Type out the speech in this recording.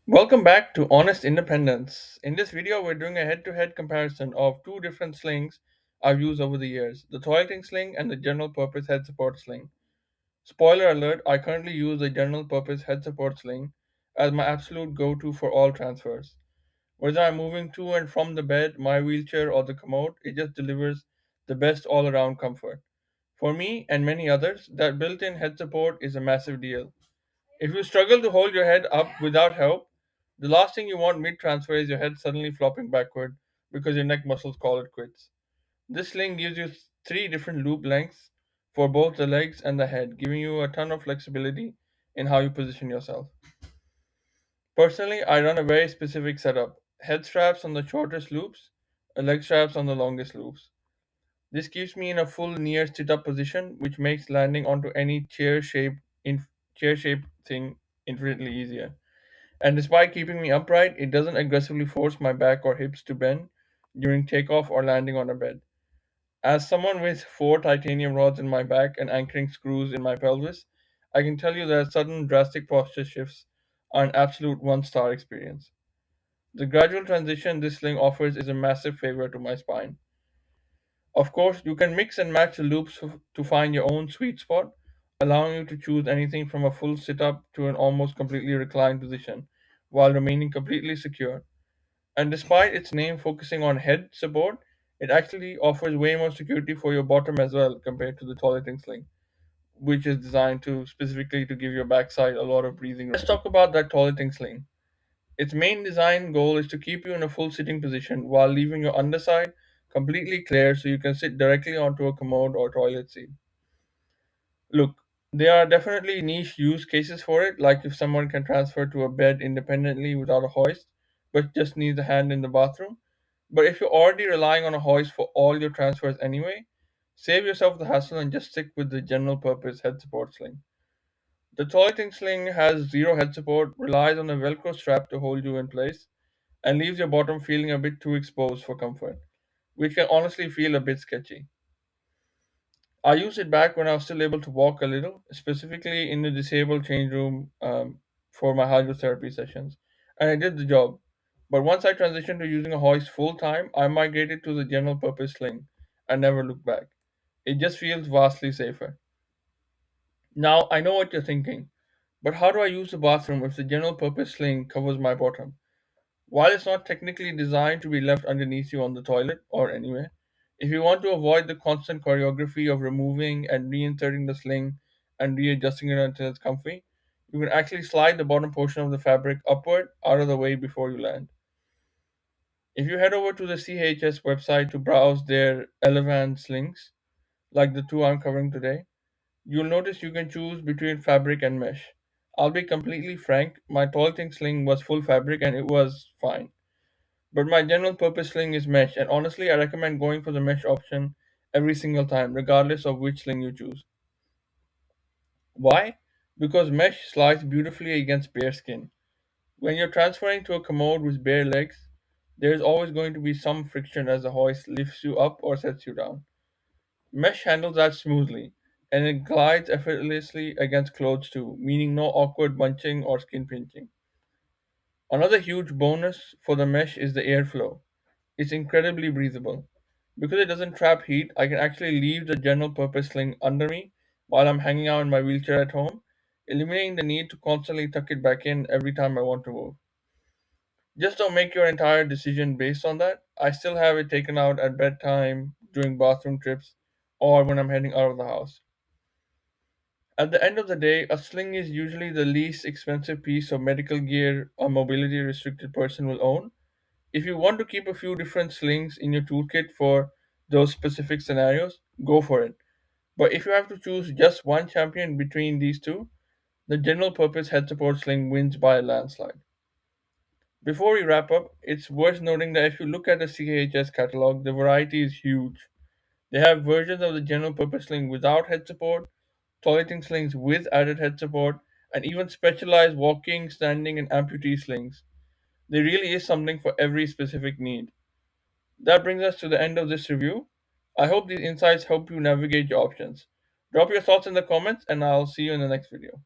Welcome back to Honest Independence. In this video, we're doing a head-to-head comparison of two different slings I've used over the years, the toileting sling and the general purpose head support sling. Spoiler alert, I currently use the general purpose head support sling as my absolute go-to for all transfers. Whether I'm moving to and from the bed, my wheelchair, or the commode, it just delivers the best all-around comfort. For me and many others, that built-in head support is a massive deal. If you struggle to hold your head up without help, the last thing you want mid transfer is your head suddenly flopping backward because your neck muscles call it quits. This sling gives you three different loop lengths for both the legs and the head, giving you a ton of flexibility in how you position yourself. Personally, I run a very specific setup: head straps on the shortest loops, leg straps on the longest loops. This keeps me in a full near sit up position, which makes landing onto any chair shaped thing infinitely easier. And despite keeping me upright, it doesn't aggressively force my back or hips to bend during takeoff or landing on a bed. As someone with four titanium rods in my back and anchoring screws in my pelvis, I can tell you that sudden drastic posture shifts are an absolute one-star experience. The gradual transition this sling offers is a massive favor to my spine. Of course, you can mix and match the loops to find your own sweet spot, allowing you to choose anything from a full sit up to an almost completely reclined position, while remaining completely secure. And despite its name focusing on head support, it actually offers way more security for your bottom as well compared to the toileting sling, which is designed to specifically to give your backside a lot of breathing room. Let's talk about that toileting sling. Its main design goal is to keep you in a full sitting position while leaving your underside completely clear so you can sit directly onto a commode or toilet seat. Look, there are definitely niche use cases for it, like if someone can transfer to a bed independently without a hoist, but just needs a hand in the bathroom. But if you're already relying on a hoist for all your transfers anyway, save yourself the hassle and just stick with the general purpose head support sling. The toileting sling has zero head support, relies on a Velcro strap to hold you in place, and leaves your bottom feeling a bit too exposed for comfort, which can honestly feel a bit sketchy. I used it back when I was still able to walk a little, specifically in the disabled change room for my hydrotherapy sessions, and it did the job. But once I transitioned to using a hoist full time, I migrated to the general purpose sling and never looked back. It just feels vastly safer. Now, I know what you're thinking, but how do I use the bathroom if the general purpose sling covers my bottom? While it's not technically designed to be left underneath you on the toilet or anywhere, if you want to avoid the constant choreography of removing and reinserting the sling and readjusting it until it's comfy, you can actually slide the bottom portion of the fabric upward out of the way before you land. If you head over to the CHS website to browse their Elevand slings, like the two I'm covering today, you'll notice you can choose between fabric and mesh. I'll be completely frank, my toileting sling was full fabric and it was fine. But my general purpose sling is mesh, and honestly, I recommend going for the mesh option every single time, regardless of which sling you choose. Why? Because mesh slides beautifully against bare skin. When you're transferring to a commode with bare legs, there is always going to be some friction as the hoist lifts you up or sets you down. Mesh handles that smoothly, and it glides effortlessly against clothes too, meaning no awkward bunching or skin pinching. Another huge bonus for the mesh is the airflow. It's incredibly breathable. Because it doesn't trap heat, I can actually leave the general purpose sling under me while I'm hanging out in my wheelchair at home, eliminating the need to constantly tuck it back in every time I want to move. Just don't make your entire decision based on that. I still have it taken out at bedtime, during bathroom trips, or when I'm heading out of the house. At the end of the day, a sling is usually the least expensive piece of medical gear a mobility restricted person will own. If you want to keep a few different slings in your toolkit for those specific scenarios, go for it. But if you have to choose just one champion between these two, the general purpose head support sling wins by a landslide. Before we wrap up, it's worth noting that if you look at the CHS catalog, the variety is huge. They have versions of the general purpose sling without head support, toileting slings with added head support, and even specialized walking, standing, and amputee slings. There really is something for every specific need. That brings us to the end of this review. I hope these insights help you navigate your options. Drop your thoughts in the comments, and I'll see you in the next video.